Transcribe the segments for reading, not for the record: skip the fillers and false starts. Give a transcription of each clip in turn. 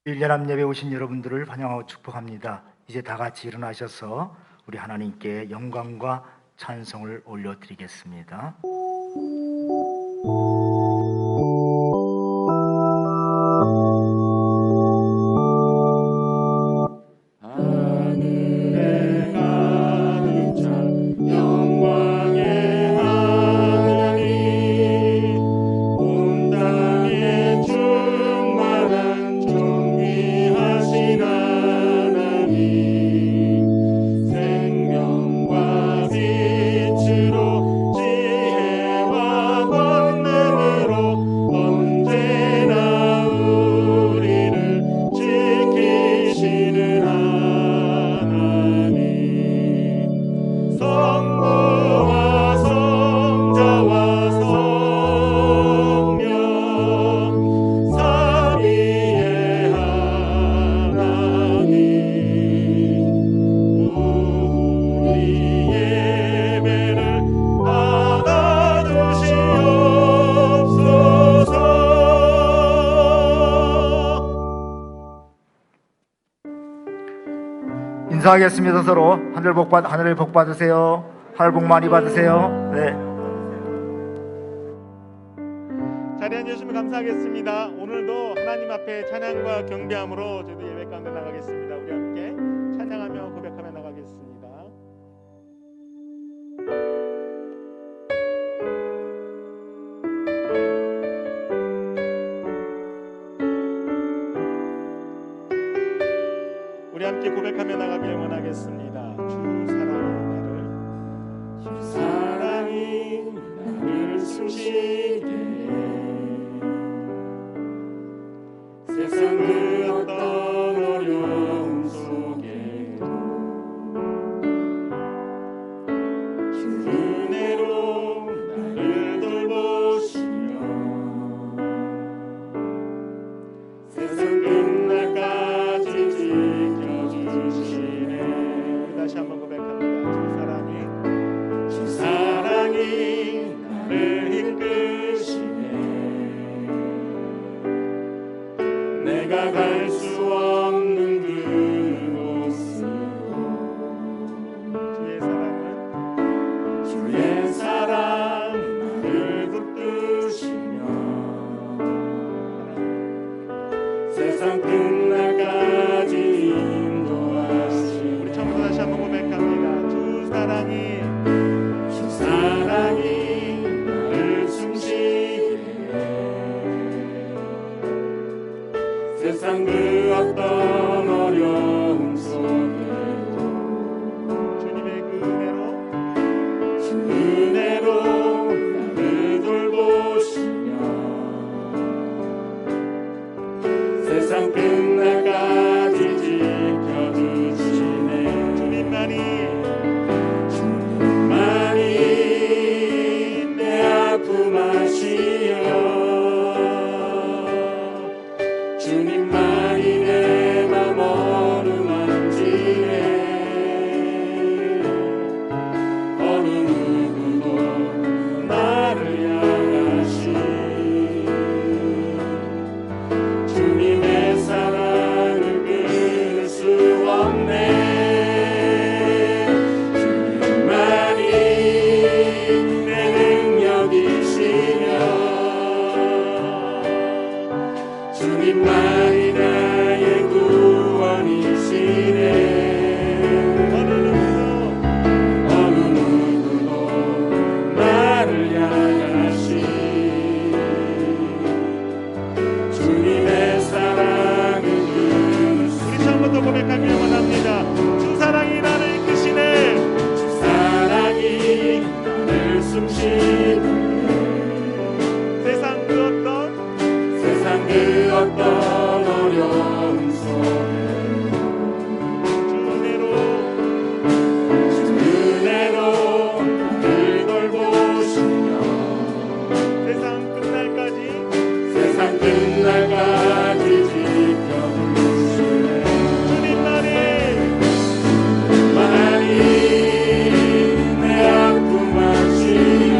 일연합 예배 오신 여러분들을 환영하고 축복합니다. 이제 다 같이 일어나셔서 우리 하나님께 영광과 찬송을 올려드리겠습니다. 인사하겠습니다. 서로 하늘 복 받으세요. 하늘 복 많이 받으세요. 네. 자리에 앉으시면 감사하겠습니다. 오늘도 하나님 앞에 찬양과 경배함으로 저희도 예배 가운데 나가겠습니다. 우리 함께 찬양하며 고백하며 나가겠습니다. 우리 함께 고백하며 나가길 원하겠습니다. 주 사랑이 나를 숨쉬게 세상 그 어떤 어려움 속에도 주 은혜로 나를 돌보시며 세상 끝날까지 지켜주시네. 다시 한번 고백합니다. 주 사랑이 나를 이끄시네. 내가 갈 수 없는 그곳으로 주의 사랑 나를 붙드시며 세상 끝날까지 인도하시네. 우리 처음부터 다시 한번 고백합니다. 주 사랑이 나를 숨쉬게 세상 그 어떤 어려움 속에도 주님의 그 은혜로 나를 돌보시며 세상 끝날까지 지켜주시네. 주님만이 내 아픔 아시어 주님만이 내 맘 어루만지네. 어느 누구도 나를 향하시 주님의 사랑을 끊을 수 없네. 주님만이 내 능력이시며 주님만이 나의 구원이시네. 어느 누구도 나를 향하시 주님의 사랑을 끊을 수. 우리 처음부터 고백하길 원합니다. 주 사랑이 나를 이끄시네. 주 사랑이 나를 숨쉬게 세상 그 어떤 어려움 속에 주 은혜로 나를 돌보시며 세상 끝날까지 지켜주시네. 주님만이 내 아픔 아시며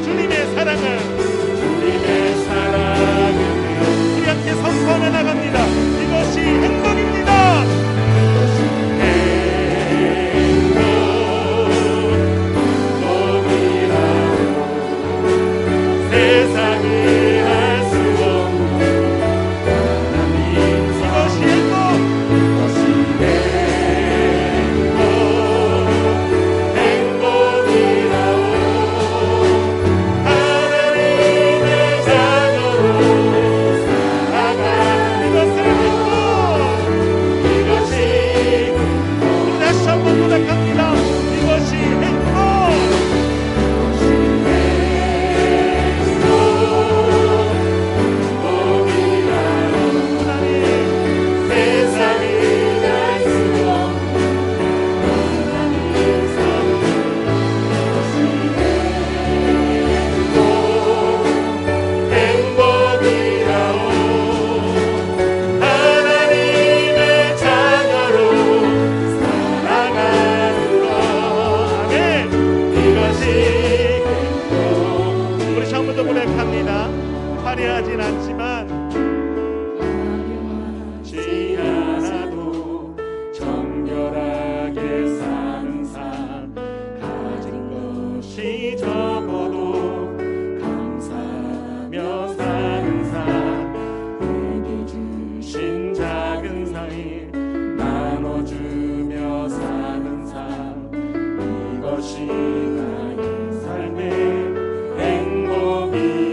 주님의 사랑을 우리 함께 선포해 나갑니다. 이것이 행복입니다. 화려하진 않지만 않아도 정결하게 사는 삶, 가진 것이 적어도 감사하며 사는 삶, 내게 주신 작은 사이 나눠주며 사는 삶, 이것이 나의 삶의 행복이라오.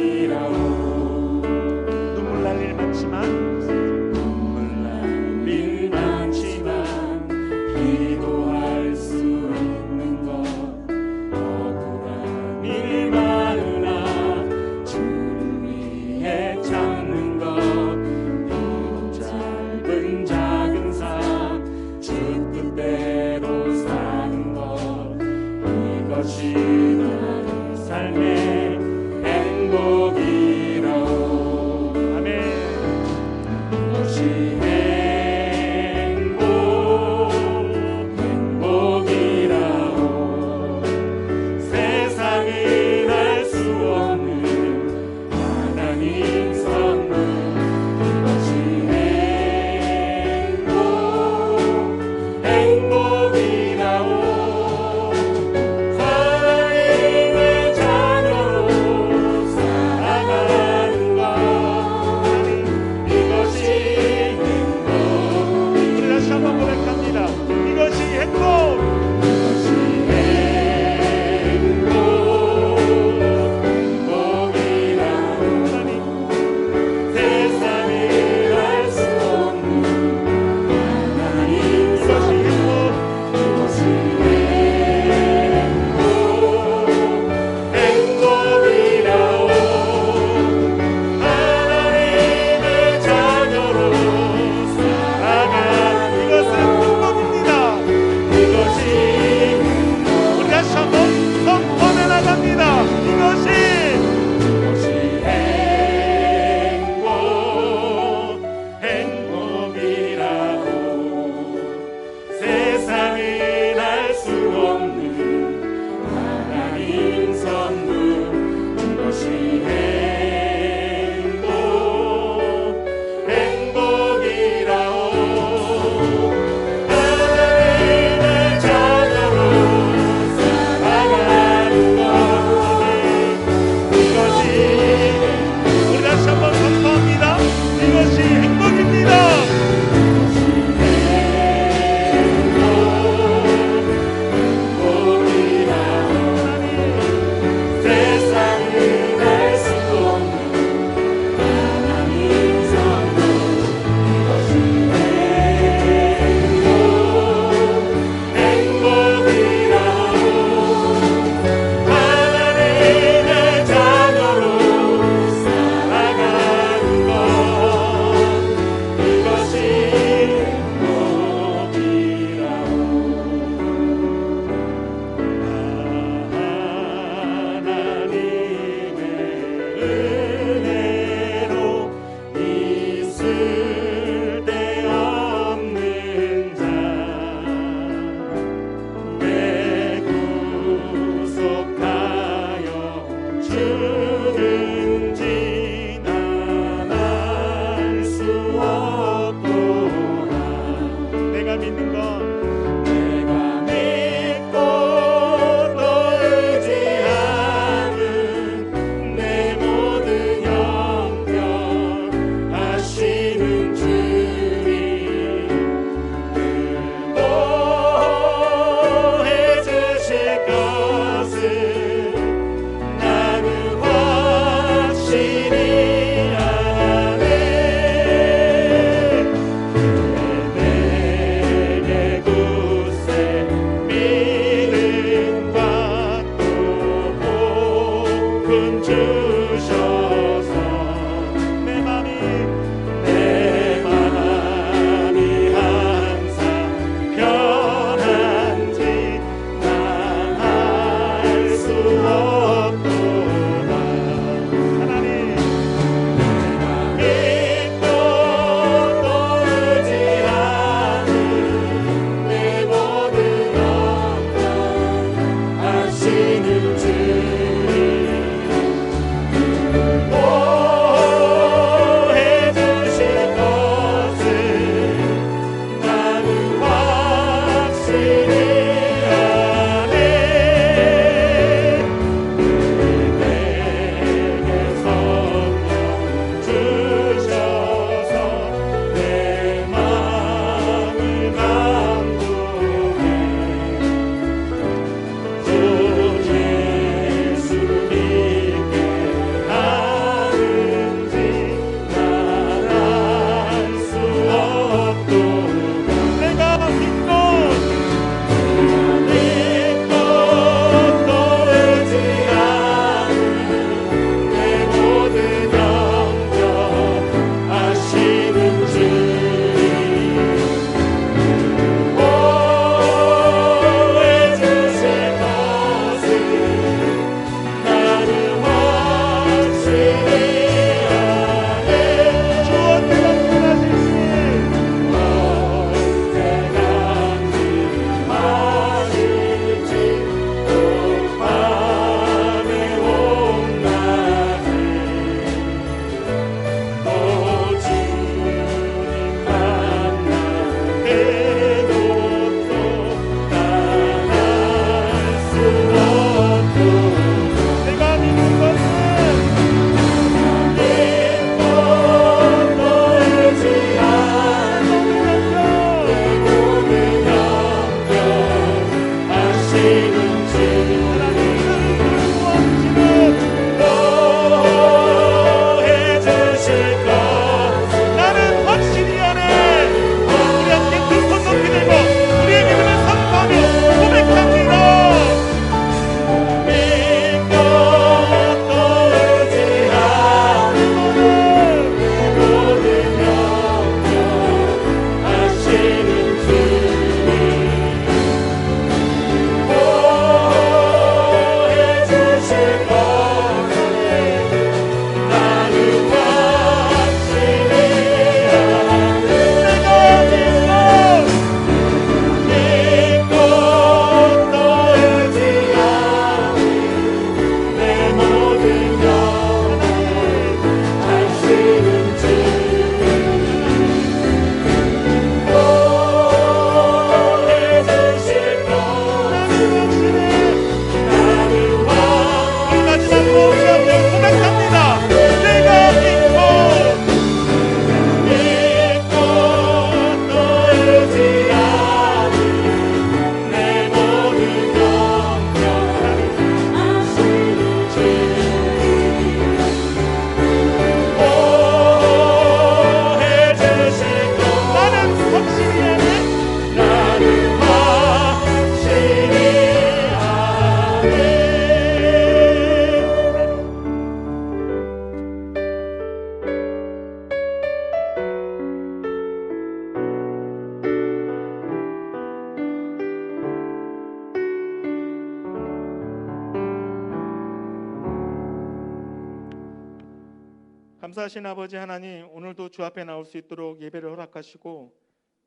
감사하신 아버지 하나님, 오늘도 주 앞에 나올 수 있도록 예배를 허락하시고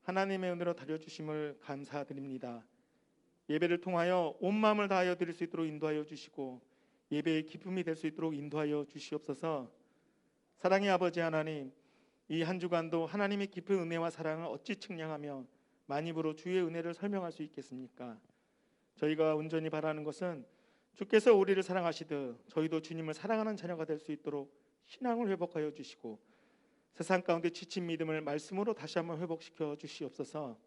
하나님의 은혜로 다려주심을 감사드립니다. 예배를 통하여 온 마음을 다하여 드릴 수 있도록 인도하여 주시고 예배의 기쁨이 될 수 있도록 인도하여 주시옵소서. 사랑의 아버지 하나님, 이 한 주간도 하나님의 깊은 은혜와 사랑을 어찌 측량하며 만입으로 주의 은혜를 설명할 수 있겠습니까? 저희가 온전히 바라는 것은 주께서 우리를 사랑하시듯 저희도 주님을 사랑하는 자녀가 될 수 있도록 신앙을 회복하여 주시고 세상 가운데 지친 믿음을 말씀으로 다시 한번 회복시켜 주시옵소서.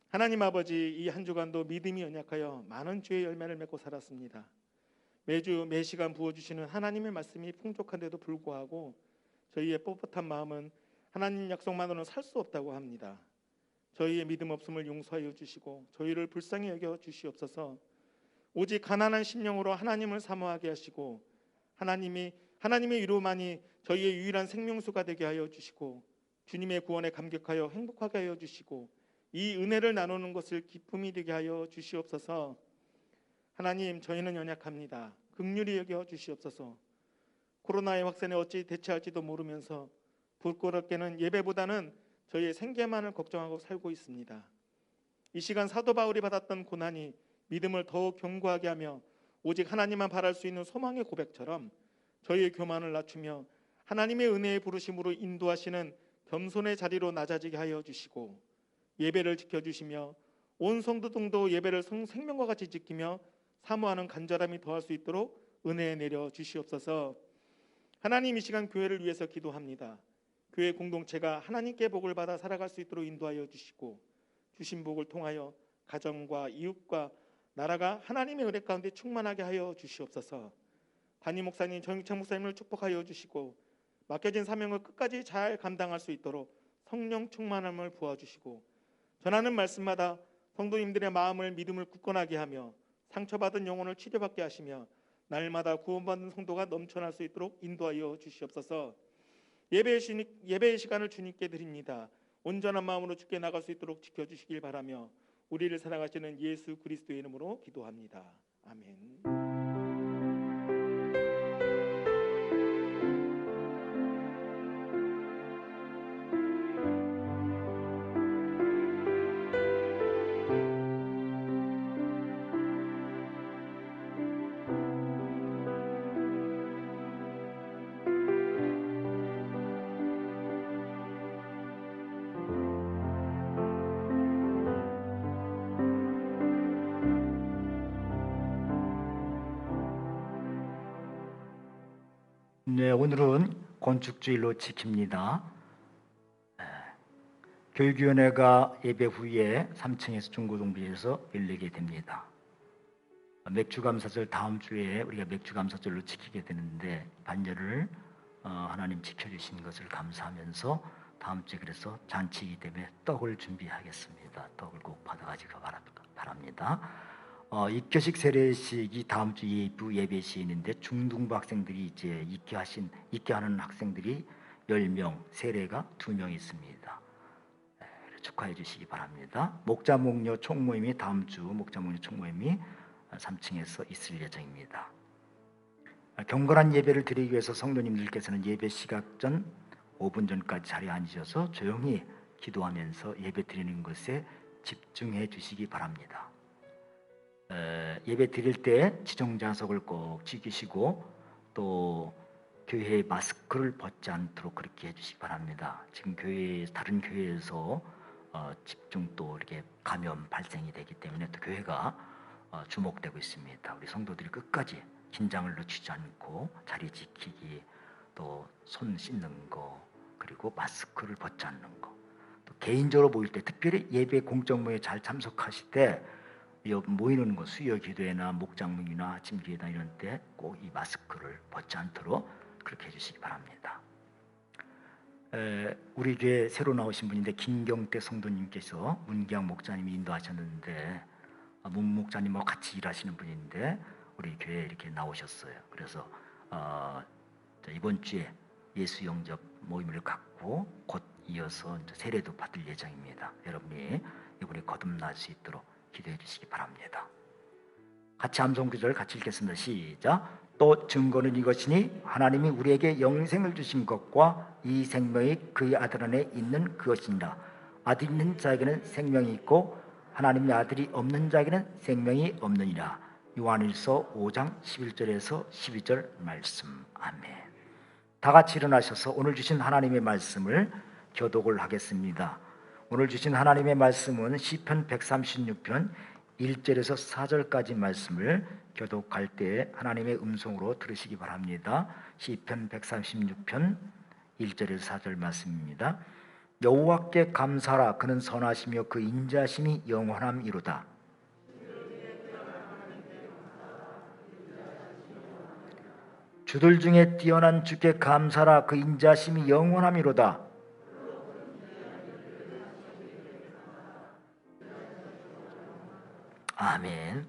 하나님 아버지, 이 한 주간도 믿음이 연약하여 많은 주의 열매를 맺고 살았습니다. 매주 매시간 부어주시는 하나님의 말씀이 풍족한데도 불구하고 저희의 뻣뻣한 마음은 하나님 약속만으로는 살 수 없다고 합니다. 저희의 믿음 없음을 용서하여 주시고 저희를 불쌍히 여겨 주시옵소서. 오직 가난한 심령으로 하나님을 사모하게 하시고 하나님의 위로만이 저희의 유일한 생명수가 되게 하여 주시고 주님의 구원에 감격하여 행복하게 하여 주시고 이 은혜를 나누는 것을 기쁨이 되게 하여 주시옵소서. 하나님, 저희는 연약합니다. 긍휼히 여겨 주시옵소서. 코로나의 확산에 어찌 대처할지도 모르면서 부끄럽게는 예배보다는 저희의 생계만을 걱정하고 살고 있습니다. 이 시간 사도 바울이 받았던 고난이 믿음을 더욱 견고하게 하며 오직 하나님만 바랄 수 있는 소망의 고백처럼 저희의 교만을 낮추며 하나님의 은혜의 부르심으로 인도하시는 겸손의 자리로 낮아지게 하여 주시고 예배를 지켜주시며 온 성도들도 예배를 생명과 같이 지키며 사모하는 간절함이 더할 수 있도록 은혜 내려 주시옵소서. 하나님, 이 시간 교회를 위해서 기도합니다. 교회 공동체가 하나님께 복을 받아 살아갈 수 있도록 인도하여 주시고 주신 복을 통하여 가정과 이웃과 나라가 하나님의 은혜 가운데 충만하게 하여 주시옵소서. 담임 목사님, 정익찬 목사님을 축복하여 주시고 맡겨진 사명을 끝까지 잘 감당할 수 있도록 성령 충만함을 부어주시고 전하는 말씀마다 성도님들의 마음을 믿음을 굳건하게 하며 상처받은 영혼을 치료받게 하시며 날마다 구원받는 성도가 넘쳐날 수 있도록 인도하여 주시옵소서. 예배의 시간을 주님께 드립니다. 온전한 마음으로 주께 나갈 수 있도록 지켜주시길 바라며 우리를 사랑하시는 예수 그리스도의 이름으로 기도합니다. 아멘. 네, 오늘은 건축주일로 지킵니다. 교육위원회가 예배 후에 3층에서 중고동부에서 열리게 됩니다. 맥주감사절 다음 주에 우리가 맥주감사절로 지키게 되는데 반절을 하나님 지켜주신 것을 감사하면서 다음 주에 그래서 잔치이기 때문에 떡을 준비하겠습니다. 떡을 꼭 받아가시기 바랍니다. 입교식 세례식이 다음 주 예배 시인인데 중등부 학생들이 이제 입교하는 학생들이 10명, 세례가 2명 있습니다. 축하해 주시기 바랍니다. 목자 목녀 총모임이 다음 주 목자 목녀 총모임이 3층에서 있을 예정입니다. 경건한 예배를 드리기 위해서 성도님들께서는 예배 시각 전 5분 전까지 자리에 앉으셔서 조용히 기도하면서 예배 드리는 것에 집중해 주시기 바랍니다. 예배 드릴 때 지정자석을 꼭 지키시고 또 교회의 마스크를 벗지 않도록 그렇게 해주시기 바랍니다. 지금 다른 교회에서 집중 또 이렇게 감염 발생이 되기 때문에 또 교회가 주목되고 있습니다. 우리 성도들이 끝까지 긴장을 늦추지 않고 자리 지키기, 또 손 씻는 거, 그리고 마스크를 벗지 않는 거, 또 개인적으로 모일 때 특별히 예배 공적 모임에 잘 참석하실 때 모이는 거 수요 기도회나 목장문이나 아침 기회나 이런 때 꼭 이 마스크를 벗지 않도록 그렇게 해주시기 바랍니다. 우리 교회 새로 나오신 분인데 김경태 성도님께서 문기양 목사님이 인도하셨는데 문 목사님하고 같이 일하시는 분인데 우리 교회에 이렇게 나오셨어요. 그래서 이번 주에 예수 영접 모임을 갖고 곧 이어서 세례도 받을 예정입니다. 여러분이 이번에 거듭날 수 있도록 기도해 주시기 바랍니다. 같이 암송 구절 같이 읽겠습니다. 시작. 또 증거는 이것이니 하나님이 우리에게 영생을 주신 것과 이 생명이 그의 아들 안에 있는 그것이니라. 아들이 있는 자에게는 생명이 있고 하나님의 아들이 없는 자에게는 생명이 없느니라. 요한일서 5장 11절에서 12절 말씀. 아멘. 다 같이 일어나셔서 오늘 주신 하나님의 말씀을 교독을 하겠습니다. 오늘 주신 하나님의 말씀은 시편 136편 1절에서 4절까지 말씀을 교독할 때 하나님의 음성으로 들으시기 바랍니다. 시편 136편 1절에서 4절 말씀입니다. 여호와께 감사하라. 그는 선하시며 그 인자심이 영원함이로다. 주들 중에 뛰어난 주께 감사하라. 그 인자심이 영원함이로다. 아멘.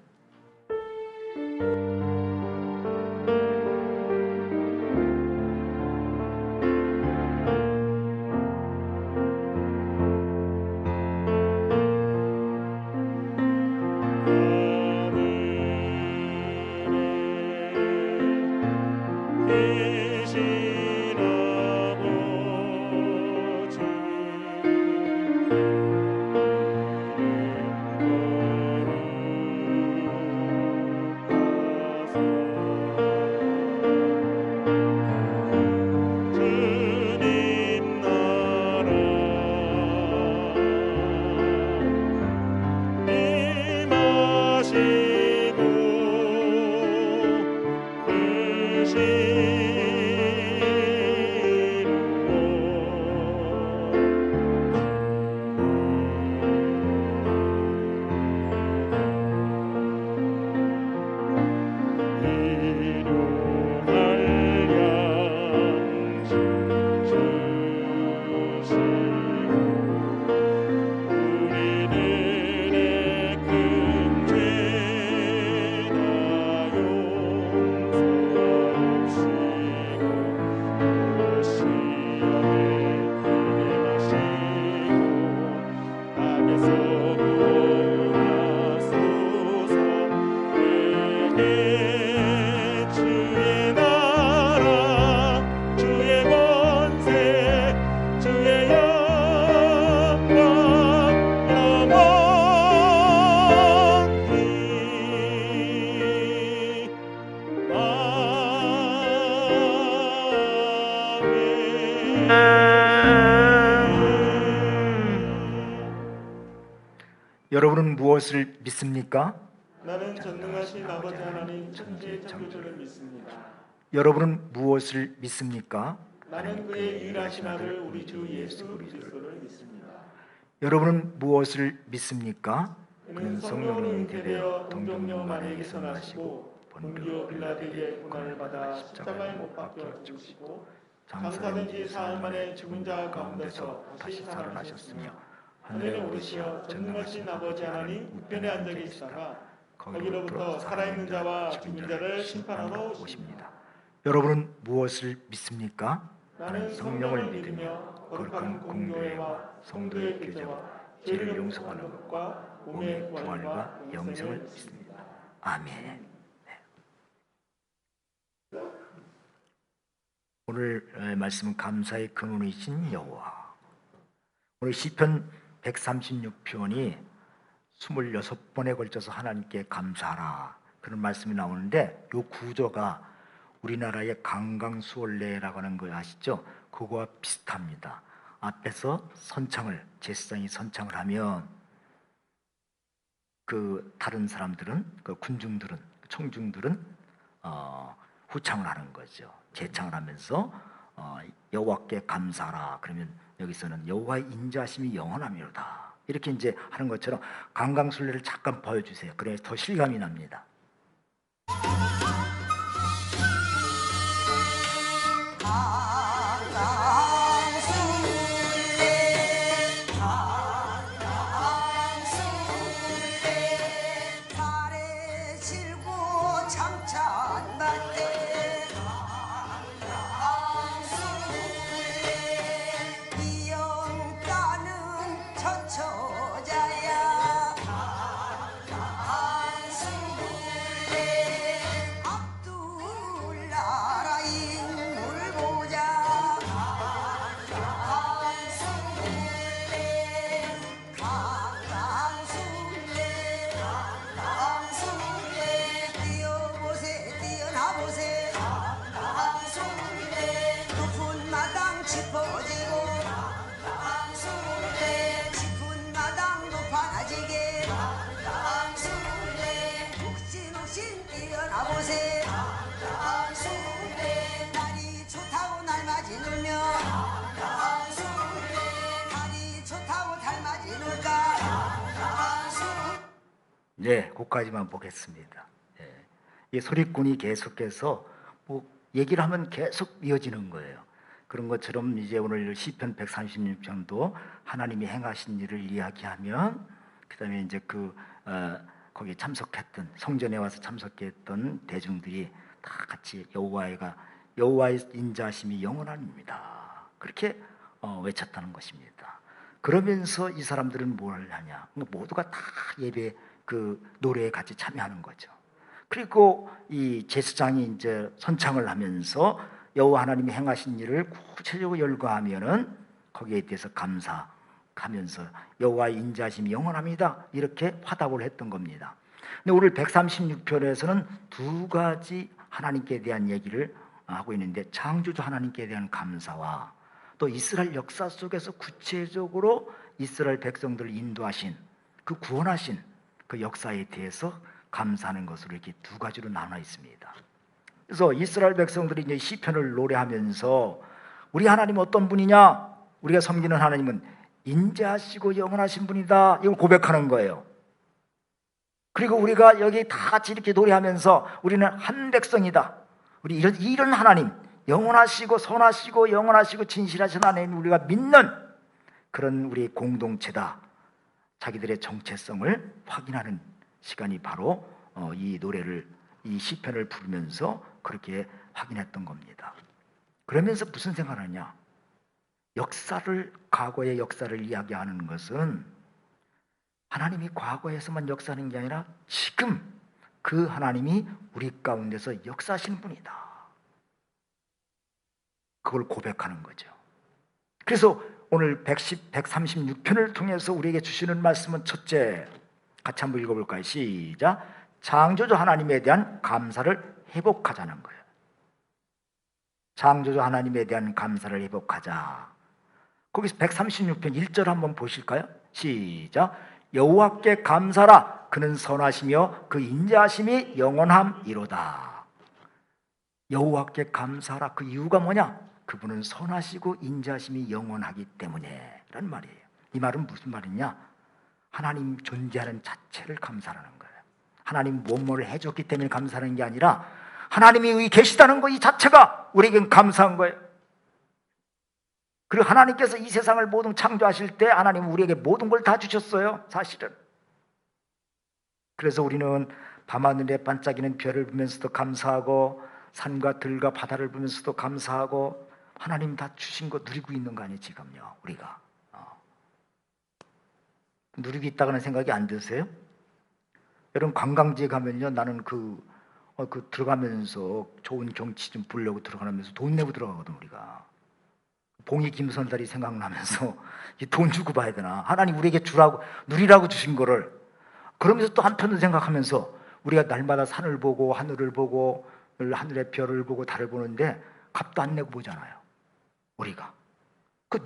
여러분은 무엇을 믿습니까? 나는 전능하신 아버지 하나님 천지의 창조주를 믿습니다. 여러분은 무엇을 믿습니까? 나는 그의 유일하신 아들 우리 주 예수 그리스도를 믿습니다. 여러분은 무엇을 믿습니까? 그는 성령으로 잉태되어 동정녀 마리아에게서 나시고 본디오 빌라도에게 고난을 받아 십자가에 못 박혀 죽으시고 장사된 지 사흘 만에 죽은 자 가운데서 다시 살아나셨으며 하늘에 오르시어 전능하신 아버지 하나님 우편에 앉아 계시다가 거기로부터 살아있는 자와 죽은 자를 심판하러 오십니다. 여러분은 무엇을 믿습니까? 나는 성령을 믿으며 거룩한 공교회와 성도의 교제와 죄를 용서하는 것과 몸의 구원과 영생을 믿습니다. 아멘. 네. 오늘 말씀은 감사의 근원이신 여호와. 오늘 시편 136편이 26번에 걸쳐서 하나님께 감사하라 그런 말씀이 나오는데 이 구조가 우리나라의 강강수월래라고 하는 거 아시죠? 그거와 비슷합니다. 앞에서 선창을 제사장이 선창을 하면 그 다른 사람들은 그 군중들은 청중들은 후창을 하는 거죠. 제창을 하면서 여호와께 감사하라. 그러면 여기서는 여호와의 인자심이 영원함이로다. 이렇게 이제 하는 것처럼 강강술래를 잠깐 보여주세요. 그래야 더 실감이 납니다. 네, 그까지만 보겠습니다. 예. 이 소리꾼이 계속해서 뭐 얘기를 하면 계속 이어지는 거예요. 그런 것처럼 이제 오늘 시편 136편도 하나님이 행하신 일을 이야기하면 그다음에 이제 거기 참석했던 성전에 와서 참석했던 대중들이 다 같이 여호와의 인자하심이 영원합니다. 그렇게 외쳤다는 것입니다. 그러면서 이 사람들은 뭘 하냐? 모두가 다 예배 노래에 같이 참여하는 거죠. 그리고 이 제사장이 이제 선창을 하면서 여호와 하나님이 행하신 일을 구체적으로 열거하면은 거기에 대해서 감사하면서 여호와의 인자하심이 영원합니다. 이렇게 화답을 했던 겁니다. 근데 오늘 136편에서는 두 가지 하나님께 대한 얘기를 하고 있는데 창조주 하나님께 대한 감사와 또 이스라엘 역사 속에서 구체적으로 이스라엘 백성들을 인도하신 구원하신 그 역사에 대해서 감사하는 것으로 이렇게 두 가지로 나눠 있습니다. 그래서 이스라엘 백성들이 이제 시편을 노래하면서 우리 하나님은 어떤 분이냐? 우리가 섬기는 하나님은 인자하시고 영원하신 분이다. 이걸 고백하는 거예요. 그리고 우리가 여기 다 같이 이렇게 노래하면서 우리는 한 백성이다. 우리 이런 하나님, 영원하시고 선하시고 영원하시고 진실하신 하나님 우리가 믿는 그런 우리 공동체다. 자기들의 정체성을 확인하는 시간이 바로 이 시편을 부르면서 그렇게 확인했던 겁니다. 그러면서 무슨 생각을 하냐? 과거의 역사를 이야기하는 것은 하나님이 과거에서만 역사하는 게 아니라 지금 그 하나님이 우리 가운데서 역사하시는 분이다. 그걸 고백하는 거죠. 그래서 오늘 136편을 통해서 우리에게 주시는 말씀은 첫째, 같이 한번 읽어볼까요? 시작. 창조주 하나님에 대한 감사를 회복하자는 거예요. 창조주 하나님에 대한 감사를 회복하자. 거기서 136편 1절 한번 보실까요? 시작. 여호와께 감사라. 그는 선하시며 그 인자하심이 영원함이로다. 여호와께 감사라. 그 이유가 뭐냐? 그분은 선하시고 인자하심이 영원하기 때문에 라는 말이에요. 이 말은 무슨 말이냐? 하나님 존재하는 자체를 감사하는 거예요. 하나님 무엇을 해줬기 때문에 감사하는 게 아니라 하나님이 여기 계시다는 것 이 자체가 우리에겐 감사한 거예요. 그리고 하나님께서 이 세상을 모두 창조하실 때 하나님은 우리에게 모든 걸 다 주셨어요. 사실은. 그래서 우리는 밤하늘에 반짝이는 별을 보면서도 감사하고 산과 들과 바다를 보면서도 감사하고 하나님 다 주신 거 누리고 있는 거 아니에요 지금요 우리가. 누리고 있다고는 생각이 안 드세요? 여러분 관광지에 가면요 나는 들어가면서 좋은 경치 좀 보려고 들어가면서 돈 내고 들어가거든 우리가. 봉이 김선달이 생각나면서 돈 주고 봐야 되나? 하나님 우리에게 누리라고 주신 거를. 그러면서 또 한편으로 생각하면서 우리가 날마다 산을 보고 하늘을 보고 하늘의 별을 보고 달을 보는데 값도 안 내고 보잖아요 우리가.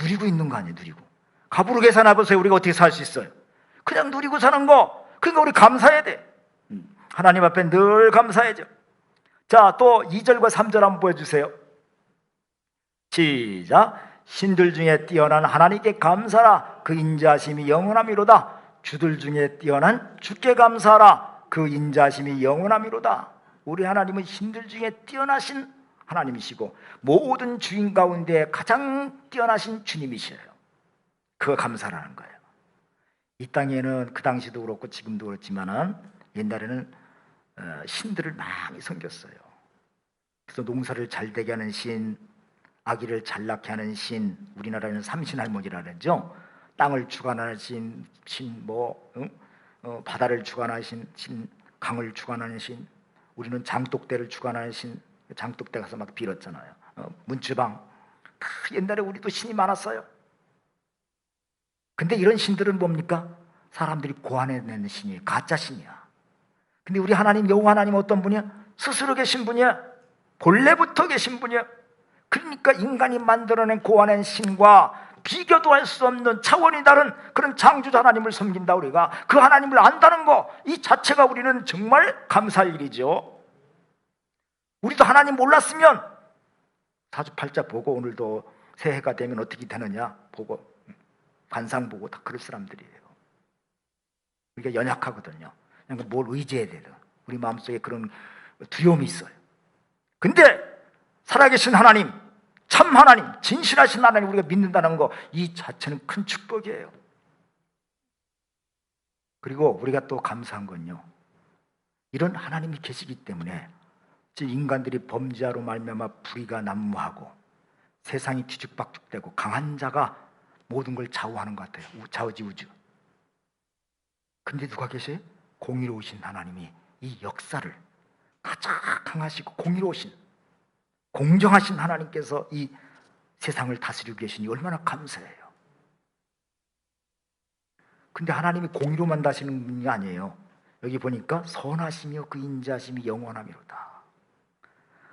누리고 있는 거 아니에요. 누리고. 값으로 계산해 보세요. 우리가 어떻게 살 수 있어요? 그냥 누리고 사는 거. 그러니까 우리 감사해야 돼. 하나님 앞에 늘 감사해야죠. 자, 또 2절과 3절 한번 보여주세요. 시작. 신들 중에 뛰어난 하나님께 감사하라. 그 인자하심이 영원함이로다. 주들 중에 뛰어난 주께 감사하라. 그 인자하심이 영원함이로다. 우리 하나님은 신들 중에 뛰어나신 하나님이시고 모든 주인 가운데 가장 뛰어나신 주님이셔요. 그거 감사라는 거예요. 이 땅에는 그 당시도 그렇고 지금도 그렇지만은 옛날에는 신들을 많이 섬겼어요. 그래서 농사를 잘 되게 하는 신, 아기를 잘 낳게 하는 신, 우리나라에는 삼신할머니라 그러죠. 땅을 주관하는 신, 바다를 주관하신 신, 강을 주관하는 신, 우리는 장독대를 주관하는 신, 장독대 가서 막 빌었잖아요. 문주방 다 옛날에 우리도 신이 많았어요. 근데 이런 신들은 뭡니까? 사람들이 고안해내는 신이에요. 가짜 신이야. 근데 우리 하나님 여호와 하나님 어떤 분이야? 스스로 계신 분이야. 본래부터 계신 분이야. 그러니까 인간이 만들어낸 고안한 신과 비교도 할 수 없는 차원이 다른 그런 창조주 하나님을 섬긴다. 우리가 그 하나님을 안다는 거 이 자체가 우리는 정말 감사할 일이죠. 우리도 하나님 몰랐으면 사주팔자 보고 오늘도 새해가 되면 어떻게 되느냐 보고 관상 보고 다 그럴 사람들이에요. 우리가 연약하거든요. 그러니까 뭘 의지해야 되든 우리 마음속에 그런 두려움이 있어요. 근데 살아계신 하나님, 참 하나님, 진실하신 하나님 우리가 믿는다는 거 이 자체는 큰 축복이에요. 그리고 우리가 또 감사한 건요, 이런 하나님이 계시기 때문에 인간들이 범죄하로 말미암아 불의가 난무하고 세상이 뒤죽박죽되고 강한 자가 모든 걸 좌우하는 것 같아요. 좌우지우지. 근데 누가 계세요? 공의로우신 하나님이 이 역사를 가장 강하시고 공의로우신 공정하신 하나님께서 이 세상을 다스리고 계시니 얼마나 감사해요. 근데 하나님이 공의로만 다스리는 분이 아니에요. 여기 보니까 선하시며 그 인자하심이 영원함이로다.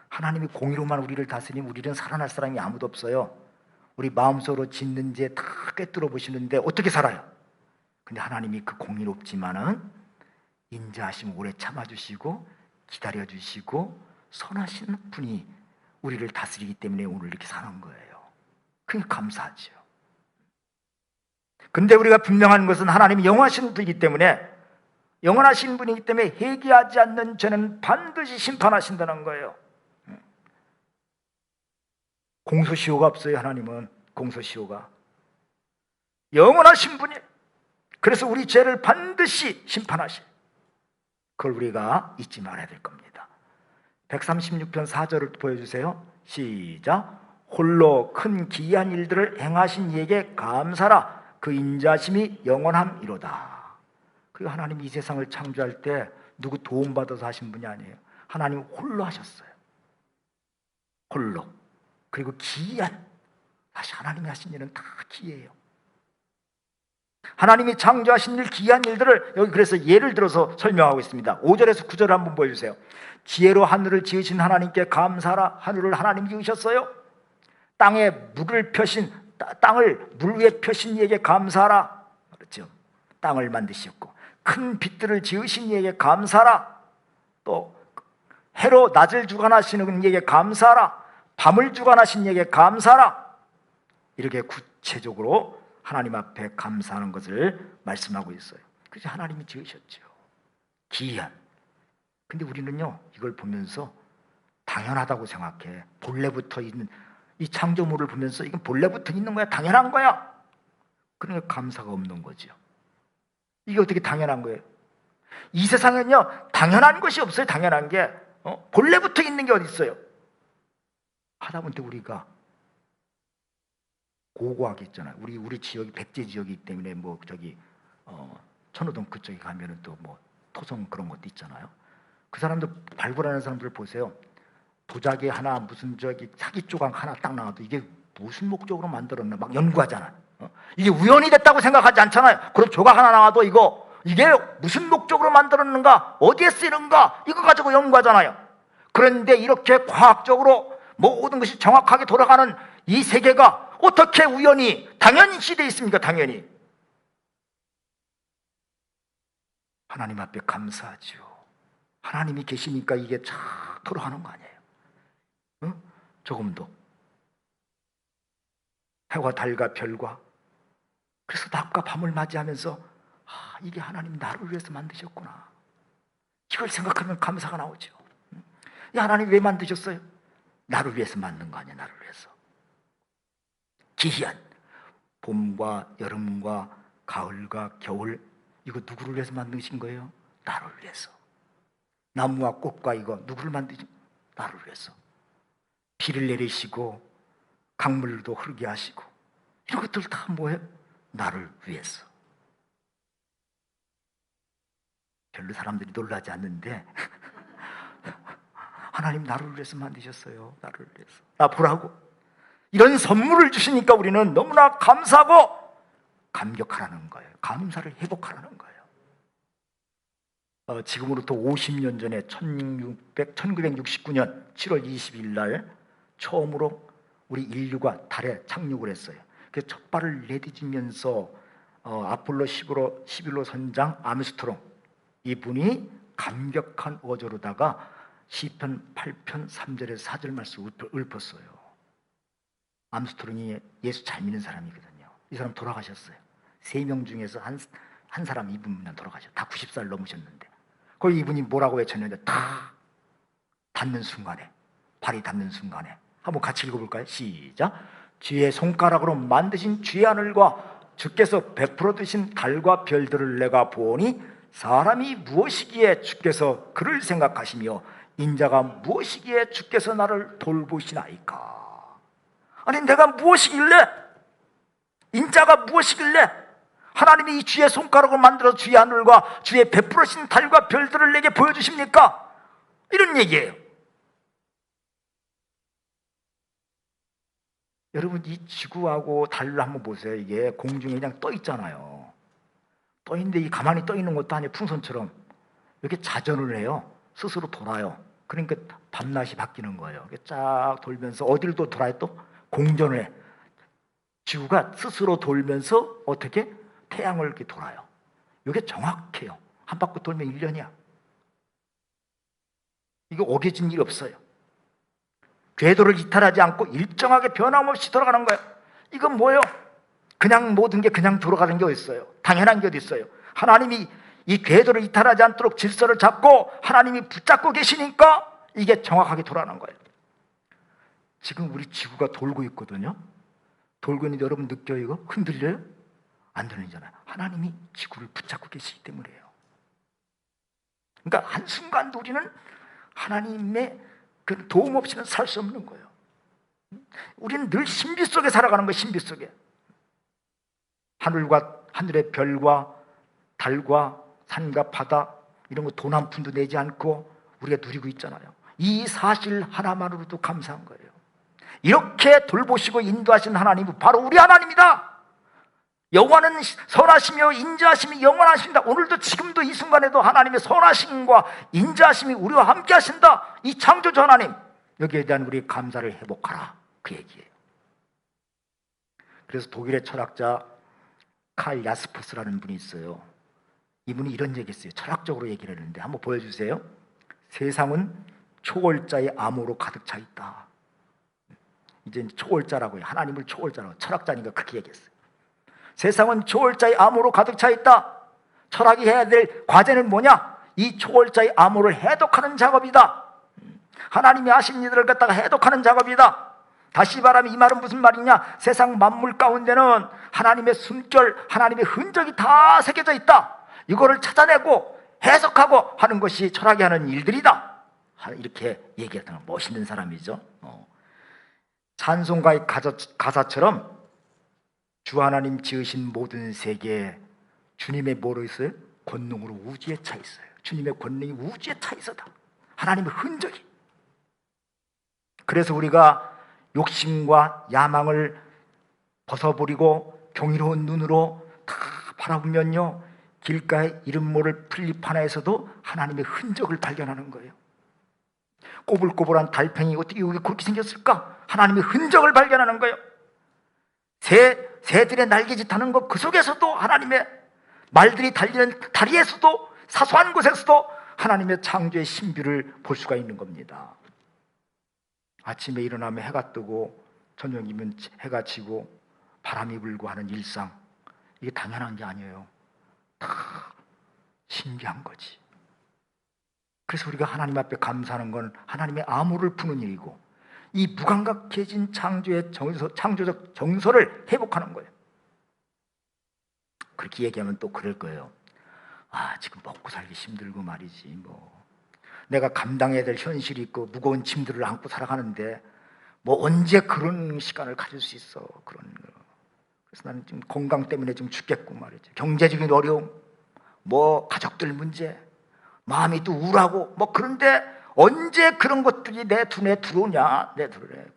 하나님이 공의로만 우리를 다스리면 우리는 살아날 사람이 아무도 없어요. 우리 마음속으로 짓는 죄 다 꿰뚫어 보시는데 어떻게 살아요? 근데 하나님이 그 공의롭지만은 인자하심 오래 참아주시고 기다려주시고 선하신 분이 우리를 다스리기 때문에 오늘 이렇게 사는 거예요. 그게 감사하죠. 근데 우리가 분명한 것은 하나님이 영원하신 분이기 때문에 영원하신 분이기 때문에 회개하지 않는 죄는 반드시 심판하신다는 거예요. 공소시효가 없어요. 하나님은 공소시효가 영원하신 분이에요. 그래서 우리 죄를 반드시 심판하셔요. 그걸 우리가 잊지 말아야 될 겁니다. 136편 4절을 보여주세요. 시작. 홀로 큰 기이한 일들을 행하신 이에게 감사라. 그 인자심이 영원함이로다. 그 하나님이 이 세상을 창조할 때 누구 도움받아서 하신 분이 아니에요. 하나님 홀로 하셨어요. 홀로. 그리고 기이한, 사실 하나님이 하신 일은 다 기이해요. 하나님이 창조하신 일, 기이한 일들을 여기 그래서 예를 들어서 설명하고 있습니다. 5절에서 9절 한번 보여주세요. 지혜로 하늘을 지으신 하나님께 감사하라. 하늘을 하나님 지으셨어요. 땅에 물을 펴신, 땅을 물 위에 펴신 이에게 감사하라. 그렇죠. 땅을 만드셨고 큰 빛들을 지으신 이에게 감사하라. 또 해로 낮을 주관하시는 이에게 감사하라. 밤을 주관하신 이에게 감사하라. 이렇게 구체적으로 하나님 앞에 감사하는 것을 말씀하고 있어요. 그래서 하나님이 지으셨죠. 기이한. 근데 우리는요, 이걸 보면서 당연하다고 생각해. 본래부터 있는 이 창조물을 보면서 이건 본래부터 있는 거야. 당연한 거야. 그러니까 감사가 없는 거죠. 이게 어떻게 당연한 거예요? 이 세상에는요, 당연한 것이 없어요. 당연한 게 본래부터 있는 게 어디 있어요? 하다못해 우리가 고고하게 있잖아요. 우리 지역이 백제 지역이기 때문에 뭐 저기 천호동 그쪽에 가면은 또 뭐 토성 그런 것도 있잖아요. 그 사람들 발굴하는 사람들 보세요. 도자기 하나 무슨 저기 사기 조각 하나 딱 나와도 이게 무슨 목적으로 만들었나 막 연구하잖아요. 이게 우연이 됐다고 생각하지 않잖아요. 그럼 조각 하나 나와도 이게 무슨 목적으로 만들었는가, 어디에 쓰이는가 이거 가지고 연구하잖아요. 그런데 이렇게 과학적으로 모든 것이 정확하게 돌아가는 이 세계가 어떻게 우연히 당연시 되어 있습니까? 당연히. 하나님 앞에 감사하죠. 하나님이 계시니까 이게 쫙 돌아가는 거 아니에요. 응? 조금도. 해와 달과 별과. 그래서 낮과 밤을 맞이하면서 이게 하나님 나를 위해서 만드셨구나. 이걸 생각하면 감사가 나오죠. 이 하나님 왜 만드셨어요? 나를 위해서 만든 거 아니에요. 나를 위해서. 기이한 봄과 여름과 가을과 겨울, 이거 누구를 위해서 만드신 거예요? 나를 위해서. 나무와 꽃과 이거 누구를 만드신? 나를 위해서. 비를 내리시고 강물도 흐르게 하시고 이런 것들 다 뭐예요? 나를 위해서. 별로 사람들이 놀라지 않는데 하나님 나를 위해서 만드셨어요. 나를 위해서. 나 보라고. 이런 선물을 주시니까 우리는 너무나 감사하고 감격하라는 거예요. 감사를 회복하라는 거예요. 지금으로부터 50년 전에 1969년 7월 20일 날 처음으로 우리 인류가 달에 착륙을 했어요. 그래서 첫 발을 내디디면서 아폴로 11호 선장 암스트롱, 이분이 감격한 어조로다가 시편 8편 3절에서 4절 말씀을 읊었어요. 암스트롱이 예수 잘 믿는 사람이거든요. 이 사람 돌아가셨어요. 3명 중에서 한 사람, 이분만 돌아가셨어요. 다 90살 넘으셨는데. 그 이분이 뭐라고 외쳤는데 다 닿는 순간에, 발이 닿는 순간에, 한번 같이 읽어볼까요? 시작. 주의 손가락으로 만드신 주의 하늘과 주께서 베풀어 두신 달과 별들을 내가 보니 사람이 무엇이기에 주께서 그를 생각하시며 인자가 무엇이기에 주께서 나를 돌보시나이까. 아니 내가 무엇이길래, 인자가 무엇이길래 하나님이 이 주의 손가락을 만들어 주의 하늘과 주의 베풀어진 달과 별들을 내게 보여주십니까? 이런 얘기예요. 여러분 이 지구하고 달을 한번 보세요. 이게 공중에 그냥 떠 있잖아요. 떠 있는데 이 가만히 떠 있는 것도 아니에요. 풍선처럼 이렇게 자전을 해요. 스스로 돌아요. 그러니까 밤낮이 바뀌는 거예요. 이렇게 쫙 돌면서 어디를 또 돌아요? 또 공전을 해. 지구가 스스로 돌면서 어떻게 태양을 이렇게 돌아요. 이게 정확해요. 한 바퀴 돌면 1년이야. 이거 어겨진 일이 없어요. 궤도를 이탈하지 않고 일정하게 변함없이 돌아가는 거예요. 이건 뭐예요? 그냥 모든 게 그냥 돌아가는 게 어디 있어요? 당연한 게 어디 있어요? 하나님이 이 궤도를 이탈하지 않도록 질서를 잡고 하나님이 붙잡고 계시니까 이게 정확하게 돌아가는 거예요. 지금 우리 지구가 돌고 있거든요. 돌고 있는데 여러분 느껴요? 이거 흔들려요? 안 들리잖아요. 하나님이 지구를 붙잡고 계시기 때문이에요. 그러니까 한순간도 우리는 하나님의 그 도움 없이는 살 수 없는 거예요. 우리는 늘 신비 속에 살아가는 거예요. 신비 속에. 하늘의 별과 달과 산과 바다 이런 거 돈 한 푼도 내지 않고 우리가 누리고 있잖아요. 이 사실 하나만으로도 감사한 거예요. 이렇게 돌보시고 인도하신 하나님은 바로 우리 하나님이다. 여호와는 선하시며 인자하심이 영원하십니다. 오늘도 지금도 이 순간에도 하나님의 선하심과 인자하심이 우리와 함께 하신다. 이 창조주 하나님, 여기에 대한 우리 감사를 회복하라, 그 얘기예요. 그래서 독일의 철학자 칼 야스퍼스라는 분이 있어요. 이분이 이런 얘기했어요. 철학적으로 얘기를 했는데 한번 보여주세요. 세상은 초월자의 암호로 가득 차 있다. 이제 초월자라고 해요. 하나님을 초월자라고. 철학자니까 그렇게 얘기했어요. 세상은 초월자의 암호로 가득 차 있다. 철학이 해야 될 과제는 뭐냐? 이 초월자의 암호를 해독하는 작업이다. 하나님이 하신 일들을 갖다가 해독하는 작업이다. 다시 말하면 이 말은 무슨 말이냐? 세상 만물 가운데는 하나님의 숨결, 하나님의 흔적이 다 새겨져 있다. 이거를 찾아내고 해석하고 하는 것이 철학이 하는 일들이다. 이렇게 얘기했던 멋있는 사람이죠. 찬송가의 가사처럼 주 하나님 지으신 모든 세계에 주님의 뭐로 있어요? 권능으로 우주에 차 있어요. 주님의 권능이 우주에 차 있어다. 하나님의 흔적이. 그래서 우리가 욕심과 야망을 벗어버리고 경이로운 눈으로 다 바라보면요, 길가에 이름 모를 풀잎 하나에서도 하나님의 흔적을 발견하는 거예요. 꼬불꼬불한 달팽이 어떻게 여기 그렇게 생겼을까? 하나님의 흔적을 발견하는 거예요. 새들의 날개짓 하는 것 그 속에서도 하나님의, 말들이 달리는 다리에서도, 사소한 곳에서도 하나님의 창조의 신비를 볼 수가 있는 겁니다. 아침에 일어나면 해가 뜨고 저녁이면 해가 지고 바람이 불고 하는 일상, 이게 당연한 게 아니에요. 다 신기한 거지. 그래서 우리가 하나님 앞에 감사하는 건 하나님의 암호를 푸는 일이고, 이 무감각해진 창조의 창조적 정서를 회복하는 거예요. 그렇게 얘기하면 또 그럴 거예요. 아, 지금 먹고 살기 힘들고 말이지, 뭐 내가 감당해야 될 현실이 있고 무거운 짐들을 안고 살아가는데 뭐 언제 그런 시간을 가질 수 있어, 그런 거. 그래서 나는 지금 건강 때문에 좀 죽겠고 말이죠. 경제적인 어려움, 뭐 가족들 문제, 마음이 또 우울하고 뭐, 그런데 언제 그런 것들이 내 눈에 들어오냐,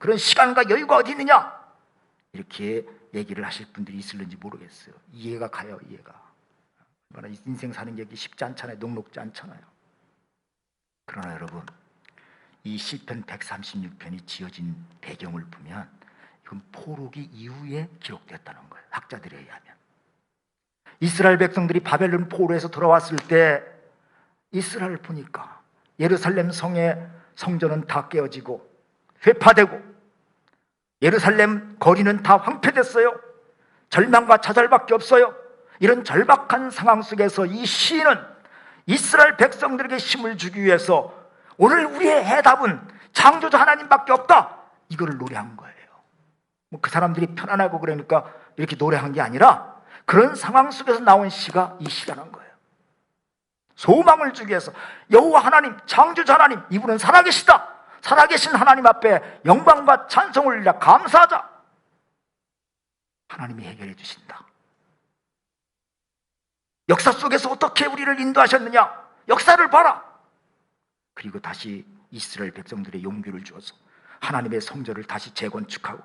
그런 시간과 여유가 어디 있느냐, 이렇게 얘기를 하실 분들이 있을는지 모르겠어요. 이해가 가요, 이해가. 인생 사는 게 쉽지 않잖아요. 녹록지 않잖아요. 그러나 여러분, 이 시편 136편이 지어진 배경을 보면 이건 포로기 이후에 기록됐다는 거예요. 학자들에 의하면. 이스라엘 백성들이 바벨론 포로에서 돌아왔을 때 이스라엘 보니까 예루살렘 성의 성전은 다 깨어지고 회파되고 예루살렘 거리는 다 황폐됐어요. 절망과 좌절밖에 없어요. 이런 절박한 상황 속에서 이 시인은 이스라엘 백성들에게 힘을 주기 위해서 오늘 우리의 해답은 창조주 하나님밖에 없다, 이거를 노래한 거예요. 뭐 그 사람들이 편안하고 그러니까 이렇게 노래한 게 아니라 그런 상황 속에서 나온 시가 이 시라는 거예요. 소망을 주기 위해서 여호와 하나님, 창조주 하나님, 이분은 살아계시다, 살아계신 하나님 앞에 영광과 찬송을 올리라, 감사하자. 하나님이 해결해 주신다. 역사 속에서 어떻게 우리를 인도하셨느냐, 역사를 봐라. 그리고 다시 이스라엘 백성들의 용기를 주어서 하나님의 성전을 다시 재건축하고,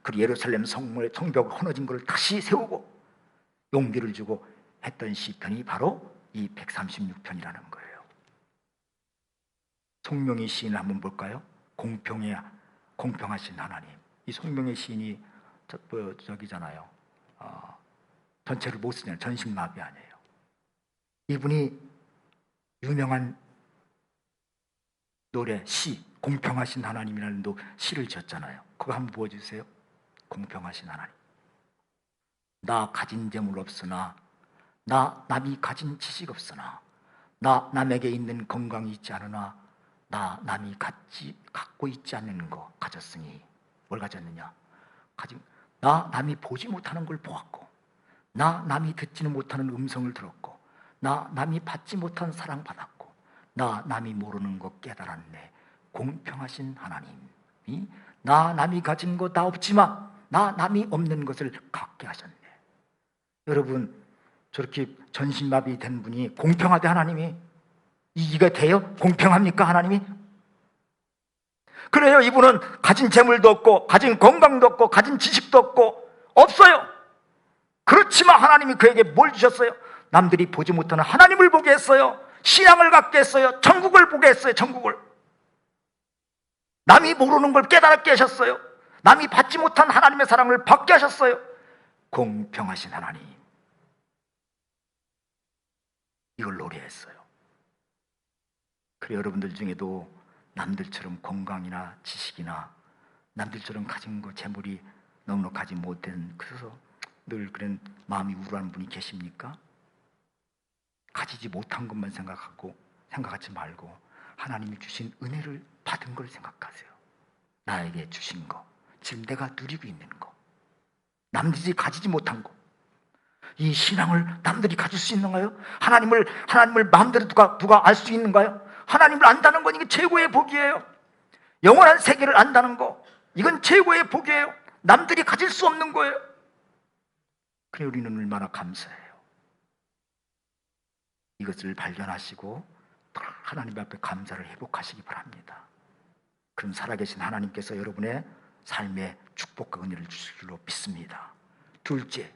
그리고 예루살렘 성벽 허너진 것을 다시 세우고 용기를 주고 했던 시편이 바로 이 136편이라는 거예요. 송명의 시인을 한번 볼까요? 공평하신 하나님. 이 송명의 시인이 저기잖아요. 전체를 못 쓰냐, 전신마비 아니에요. 이분이 유명한 노래, 시, 공평하신 하나님이라는 시를 지었잖아요. 그거 한번 보여주세요. 공평하신 하나님. 나 가진 재물 없으나, 나 남이 가진 지식 없으나, 나 남에게 있는 건강이 있지 않으나, 나 남이 갖고 있지 않는 거 가졌으니. 뭘 가졌느냐? 나 남이 보지 못하는 걸 보았고, 나 남이 듣지는 못하는 음성을 들었고, 나 남이 받지 못한 사랑 받았고, 나 남이 모르는 것 깨달았네. 공평하신 하나님이 나 남이 가진 거 다 없지만 나 남이 없는 것을 갖게 하셨네. 여러분, 저렇게 전신마비 된 분이 공평하대, 하나님이? 이게 돼요? 공평합니까, 하나님이? 그래요. 이분은 가진 재물도 없고, 가진 건강도 없고, 가진 지식도 없고, 없어요. 그렇지만 하나님이 그에게 뭘 주셨어요? 남들이 보지 못하는 하나님을 보게 했어요. 신앙을 갖게 했어요. 천국을 보게 했어요. 천국을. 남이 모르는 걸 깨달게 하셨어요. 남이 받지 못한 하나님의 사랑을 받게 하셨어요. 공평하신 하나님, 이걸 노래했어요. 그래, 여러분들 중에도 남들처럼 건강이나 지식이나 남들처럼 가진 거, 재물이 넉넉하지 못한, 그래서 늘 그런 마음이 우울한 분이 계십니까? 가지지 못한 것만 생각하지 말고 하나님이 주신 은혜를 받은 걸 생각하세요. 나에게 주신 거, 지금 내가 누리고 있는 거, 남들이 가지지 못한 거. 이 신앙을 남들이 가질 수 있는가요? 하나님을 마음대로 누가 알 수 있는가요? 하나님을 안다는 건 이게 최고의 복이에요. 영원한 세계를 안다는 거, 이건 최고의 복이에요. 남들이 가질 수 없는 거예요. 그래, 우리는 얼마나 감사해요. 이것을 발견하시고 하나님 앞에 감사를 회복하시기 바랍니다. 그럼 살아계신 하나님께서 여러분의 삶에 축복과 은혜를 주실 줄로 믿습니다. 둘째,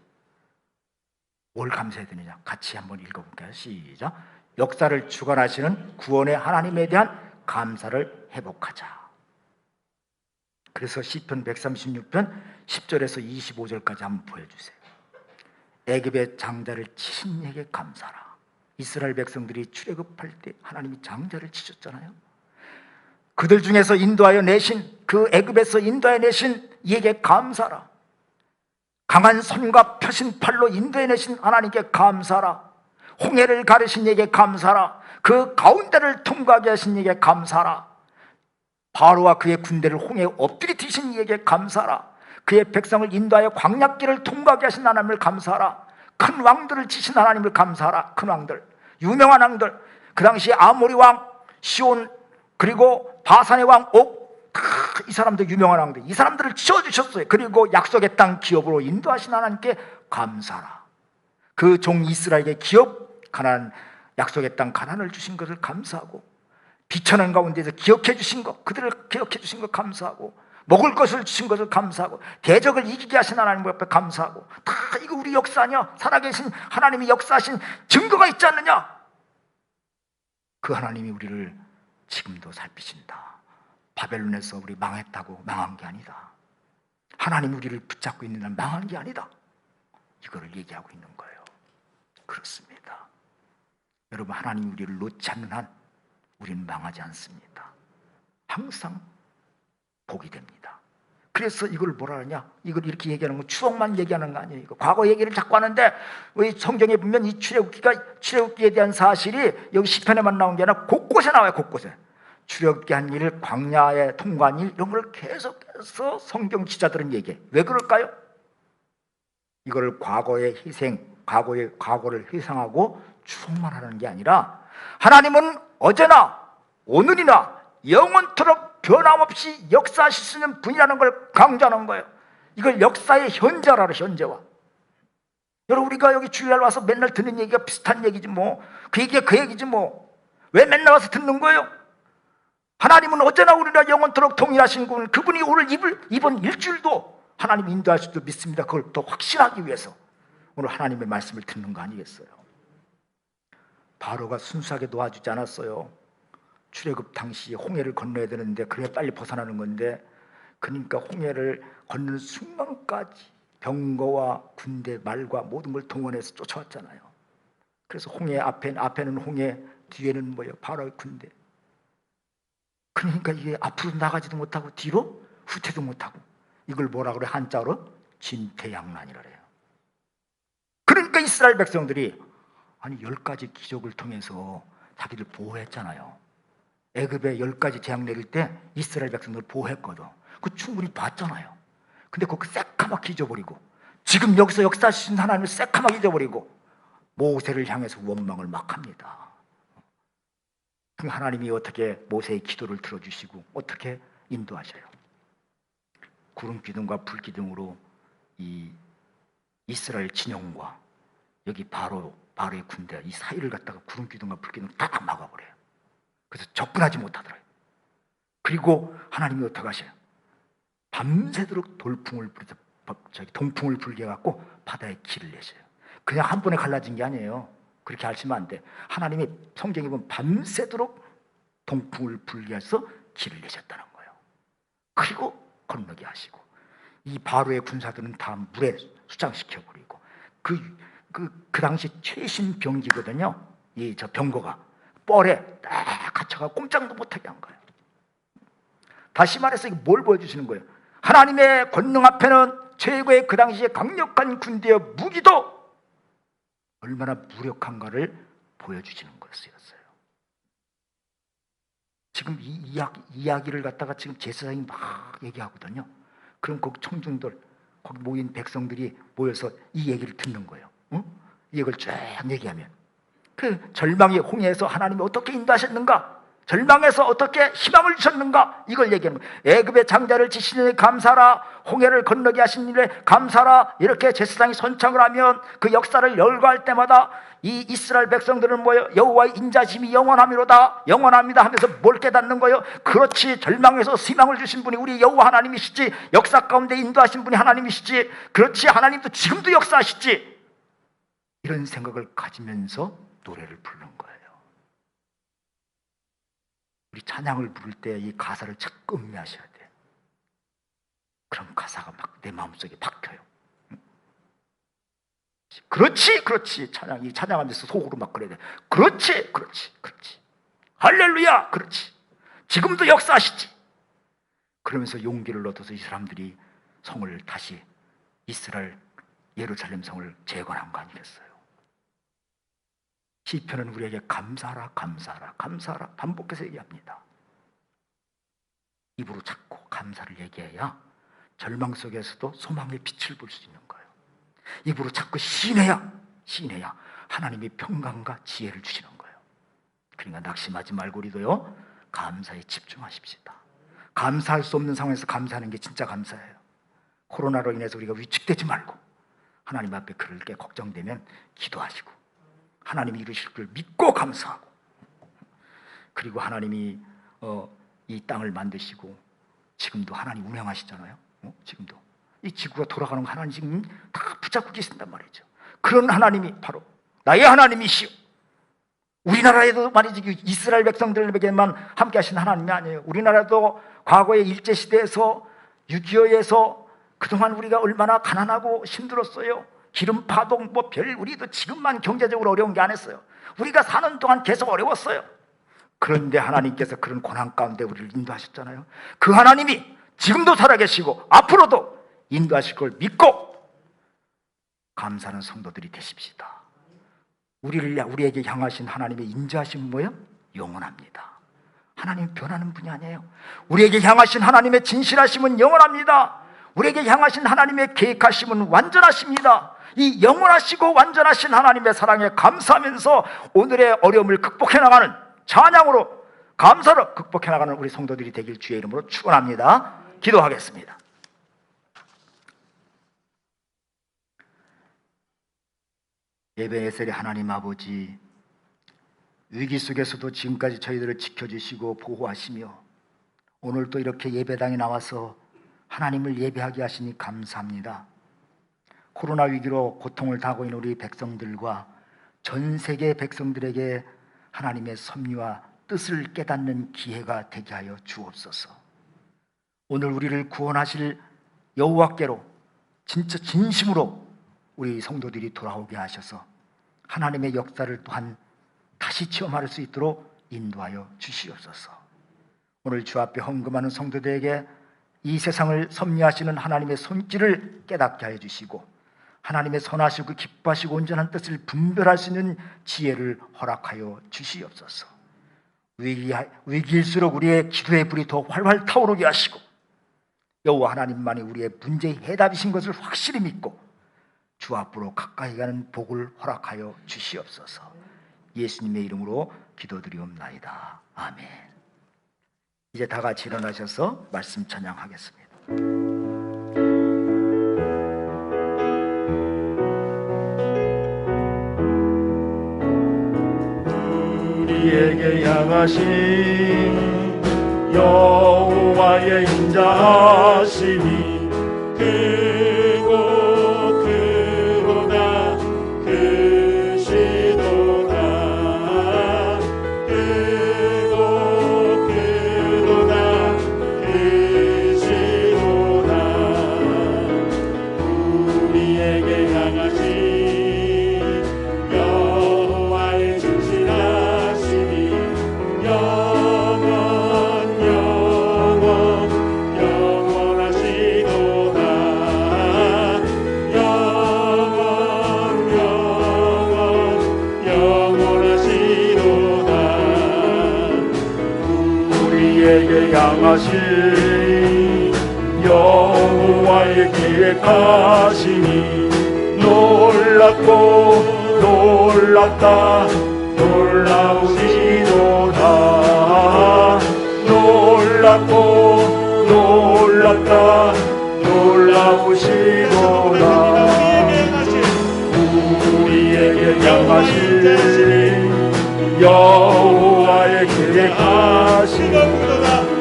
뭘 감사해야 되느냐? 같이 한번 읽어볼까요? 시작. 역사를 주관하시는 구원의 하나님에 대한 감사를 회복하자. 그래서 시편 136편 10절에서 25절까지 한번 보여주세요. 애굽의 장자를 치신 이에게 감사라. 이스라엘 백성들이 출애굽할 때 하나님이 장자를 치셨잖아요. 그들 중에서 인도하여 내신, 그 애굽에서 인도하여 내신 이에게 감사라. 강한 손과 펴신 팔로 인도해 내신 하나님께 감사라. 홍해를 가르신 이에게 감사라. 그 가운데를 통과하게 하신 이에게 감사라. 바로와 그의 군대를 홍해에 엎드려 뒤신 이에게 감사라. 그의 백성을 인도하여 광야길을 통과하게 하신 하나님을 감사라. 큰 왕들을 치신 하나님을 감사라. 큰 왕들, 유명한 왕들, 그 당시 아모리 왕 시온, 그리고 바산의 왕 옥, 이 사람들 유명한 왕들, 이 사람들을 치워주셨어요. 그리고 약속의 땅 기업으로 인도하신 하나님께 감사라. 그 종 이스라엘에게 기업, 가나안, 약속의 땅 가나안을 주신 것을 감사하고, 비천한 가운데서 기억해 주신 것, 그들을 기억해 주신 것 감사하고, 먹을 것을 주신 것을 감사하고, 대적을 이기게 하신 하나님 앞에 감사하고, 다 이거 우리 역사냐? 살아계신 하나님이 역사하신 증거가 있지 않느냐? 그 하나님이 우리를 지금도 살피신다. 바벨론에서 우리 망했다고 망한 게 아니다. 하나님 우리를 붙잡고 있는 한 망한 게 아니다. 이거를 얘기하고 있는 거예요. 그렇습니다. 여러분, 하나님 우리를 놓지 않는 한 우리는 망하지 않습니다. 항상 복이 됩니다. 그래서 이걸 뭐라 하냐? 이걸 이렇게 얘기하는 건 추억만 얘기하는 거 아니에요. 이거 과거 얘기를 자꾸 하는데 왜 성경에 보면 이 출애굽기에 대한 사실이 여기 시편에만 나온 게 아니라 곳곳에 나와요. 곳곳에. 출애굽기 한 일, 광야의 통과한 일, 이런 걸 계속해서 성경 기자들은 얘기해. 왜 그럴까요? 이걸 과거의 희생, 과거를 희생하고 추억만 하는 게 아니라 하나님은 어제나 오늘이나 영원토록 변함없이 역사하실 수 있는 분이라는 걸 강조하는 거예요. 이걸 역사의 현재라로, 현재화. 여러분, 우리가 여기 주일날 와서 맨날 듣는 얘기가 비슷한 얘기지 뭐. 그 얘기가 그 얘기지 뭐. 왜 맨날 와서 듣는 거예요? 하나님은 어제나 우리나 영원토록 동일하신 분, 그분이 오늘 이번 일주일도 하나님 인도하실 줄 믿습니다. 그걸 더 확신하기 위해서 오늘 하나님의 말씀을 듣는 거 아니겠어요? 바로가 순수하게 도와주지 않았어요. 출애굽 당시 홍해를 건너야 되는데 그래야 빨리 벗어나는 건데, 그러니까 홍해를 건너는 순간까지 병거와 군대, 말과 모든 걸 동원해서 쫓아왔잖아요. 그래서 홍해 앞에는 홍해, 뒤에는 뭐예요? 바로의 군대. 그러니까 이게 앞으로 나가지도 못하고 뒤로 후퇴도 못하고, 이걸 뭐라 그래? 한자로 진퇴양난이라 그래요. 그러니까 이스라엘 백성들이 10가지 기적을 통해서 자기를 보호했잖아요. 애굽에 10가지 재앙 내릴 때 이스라엘 백성들을 보호했거든. 그거 충분히 봤잖아요. 근데 그거 새까맣게 잊어버리고, 지금 여기서 역사하신 하나님을 새까맣게 잊어버리고 모세를 향해서 원망을 막 합니다. 하나님이 어떻게 모세의 기도를 들어주시고 어떻게 인도하셔요? 구름 기둥과 불 기둥으로 이 이스라엘 진영과 여기 바로의 군대 이 사이를 갖다가 구름 기둥과 불 기둥 다 막아버려요. 그래서 접근하지 못하더라고요. 그리고 하나님이 어떻게 하셔요? 밤새도록 동풍을 불게 갖고 바다에 길을 내셔요. 그냥 한 번에 갈라진 게 아니에요. 그렇게 하시면 안 돼. 하나님이 성경에 보면 밤새도록 동풍을 불게 해서 길을 내셨다는 거예요. 그리고 건너게 하시고, 이 바로의 군사들은 다 물에 수장시켜버리고, 그 당시 최신 병기거든요. 저 병거가 뻘에 딱 갇혀가 꼼짝도 못하게 한 거예요. 다시 말해서 이거 뭘 보여주시는 거예요? 하나님의 권능 앞에는 최고의 그 당시에 강력한 군대의 무기도 얼마나 무력한가를 보여주시는 것이었어요. 지금 이 이야기를 갖다가 지금 제사장이 막 얘기하거든요. 그럼 거기 청중들, 거기 모인 백성들이 모여서 이 얘기를 듣는 거예요. 응? 이걸 쫙 얘기하면 그 절망의 홍해에서 하나님이 어떻게 인도하셨는가, 절망에서 어떻게 희망을 주셨는가, 이걸 얘기하는 거예요. 애굽의 장자를 지신 일에 감사하라, 홍해를 건너게 하신 일에 감사하라, 이렇게 제사장이 선창을 하면 그 역사를 열거할 때마다 이 이스라엘 백성들은 뭐예요? 여호와의 인자심이 영원함이로다, 영원합니다 하면서 뭘 깨닫는 거예요? 그렇지, 절망에서 희망을 주신 분이 우리 여호와 하나님이시지, 역사 가운데 인도하신 분이 하나님이시지, 그렇지, 하나님도 지금도 역사하시지, 이런 생각을 가지면서 노래를 부르는 거예요. 우리 찬양을 부를 때 이 가사를 자꾸 음미하셔야 돼요. 그럼 가사가 막 내 마음속에 박혀요. 그렇지, 그렇지. 찬양하면서 속으로 막 그래야 돼. 그렇지, 그렇지, 그렇지. 할렐루야, 그렇지. 지금도 역사하시지. 그러면서 용기를 얻어서 이 사람들이 성을 다시 이스라엘 예루살렘 성을 재건한 거 아니겠어요? 시편은 우리에게 감사하라, 감사하라, 감사하라 반복해서 얘기합니다. 입으로 자꾸 감사를 얘기해야 절망 속에서도 소망의 빛을 볼 수 있는 거예요. 입으로 자꾸 시인해야 하나님이 평강과 지혜를 주시는 거예요. 그러니까 낙심하지 말고 우리도요, 감사에 집중하십시다. 감사할 수 없는 상황에서 감사하는 게 진짜 감사예요. 코로나로 인해서 우리가 위축되지 말고 하나님 앞에 그렇게 걱정되면 기도하시고 하나님이 이루실 걸 믿고 감사하고, 그리고 하나님이 이 땅을 만드시고 지금도 하나님 운행하시잖아요. 지금도 이 지구가 돌아가는 거 하나님 지금 다 붙잡고 계신단 말이죠. 그런 하나님이 바로 나의 하나님이시오. 우리나라에도 말이지 이스라엘 백성들에게만 함께 하신 하나님이 아니에요. 우리나라도 과거의 일제시대에서 6.25에서 그동안 우리가 얼마나 가난하고 힘들었어요. 기름 파동 우리도 지금만 경제적으로 어려운 게 아니었어요. 우리가 사는 동안 계속 어려웠어요. 그런데 하나님께서 그런 고난 가운데 우리를 인도하셨잖아요. 그 하나님이 지금도 살아계시고 앞으로도 인도하실 걸 믿고 감사하는 성도들이 되십시다. 우리에게 향하신 하나님의 인자하심은 뭐예요? 영원합니다. 하나님 변하는 분이 아니에요. 우리에게 향하신 하나님의 진실하심은 영원합니다. 우리에게 향하신 하나님의 계획하심은 완전하십니다. 이 영원하시고 완전하신 하나님의 사랑에 감사하면서 오늘의 어려움을 극복해 나가는, 찬양으로 감사로 극복해 나가는 우리 성도들이 되길 주의 이름으로 축원합니다. 기도하겠습니다. 에베네셀의 하나님 아버지, 위기 속에서도 지금까지 저희들을 지켜주시고 보호하시며 오늘 또 이렇게 예배당에 나와서 하나님을 예배하게 하시니 감사합니다. 코로나 위기로 고통을 당하고 있는 우리 백성들과 전 세계 백성들에게 하나님의 섭리와 뜻을 깨닫는 기회가 되게 하여 주옵소서. 오늘 우리를 구원하실 여호와께로 진짜 진심으로 우리 성도들이 돌아오게 하셔서 하나님의 역사를 또한 다시 체험할 수 있도록 인도하여 주시옵소서. 오늘 주 앞에 헌금하는 성도들에게 이 세상을 섭리하시는 하나님의 손길을 깨닫게 하여 주시고 하나님의 선하시고 기뻐하시고 온전한 뜻을 분별할 수 있는 지혜를 허락하여 주시옵소서. 위기일수록 우리의 기도의 불이 더 활활 타오르게 하시고 여호와 하나님만이 우리의 문제의 해답이신 것을 확실히 믿고 주 앞으로 가까이 가는 복을 허락하여 주시옵소서. 예수님의 이름으로 기도드리옵나이다. 아멘. 이제 다 같이 일어나셔서 말씀 찬양하겠습니다. 우리에게 향하신 여호와의 인자하심이 크고 크도다 크시도다 크고 크도다 크시도다 우리에게 향하신 여호와의 진실하심이 우리에게 향하신 여호와의 계획하심이 놀랍고 놀랍다 놀라우시도다 놀랍고 놀랍다 놀라우시도다 우리에게 향하신 여호와의 계획하심이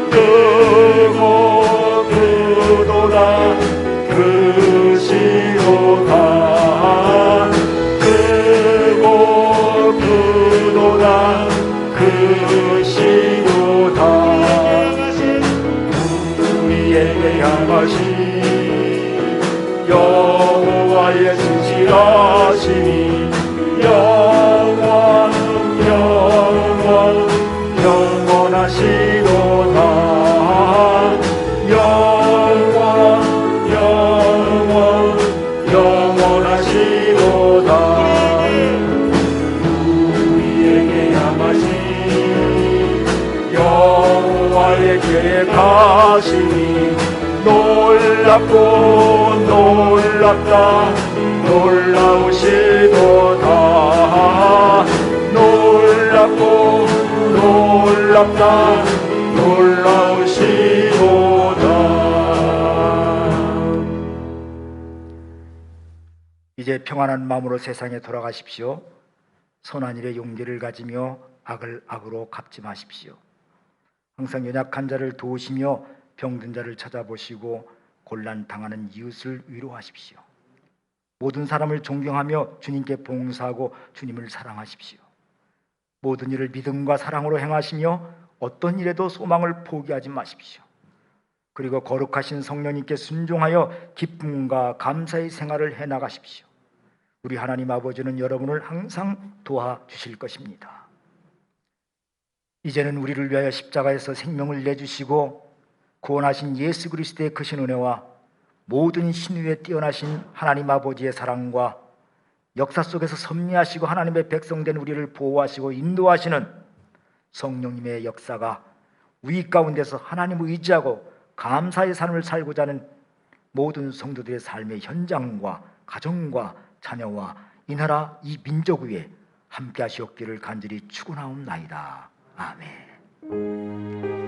크고 크도다 크시도다 크고 크도다 크시도다 우리에게 향하신 여호와의 진실하심이 영원하시도다 영원하시도다 우리에게 향하신 여호와의 계획하심이 놀랍고 놀랍다 놀라우시도다 놀랍고 놀랍다 놀라우시도다. 이제 평안한 마음으로 세상에 돌아가십시오. 선한 일에 용기를 가지며 악을 악으로 갚지 마십시오. 항상 연약한 자를 도우시며 병든 자를 찾아보시고 곤란 당하는 이웃을 위로하십시오. 모든 사람을 존경하며 주님께 봉사하고 주님을 사랑하십시오. 모든 일을 믿음과 사랑으로 행하시며 어떤 일에도 소망을 포기하지 마십시오. 그리고 거룩하신 성령님께 순종하여 기쁨과 감사의 생활을 해나가십시오. 우리 하나님 아버지는 여러분을 항상 도와주실 것입니다. 이제는 우리를 위하여 십자가에서 생명을 내주시고 구원하신 예수 그리스도의 크신 은혜와 모든 신유에 뛰어나신 하나님 아버지의 사랑과 역사 속에서 섭리하시고 하나님의 백성된 우리를 보호하시고 인도하시는 성령님의 역사가 우리 가운데서 하나님을 의지하고 감사의 삶을 살고자 하는 모든 성도들의 삶의 현장과 가정과 자녀와 이 나라 이 민족 위에 함께 하시옵기를 간절히 축원하옵나이다. 아멘.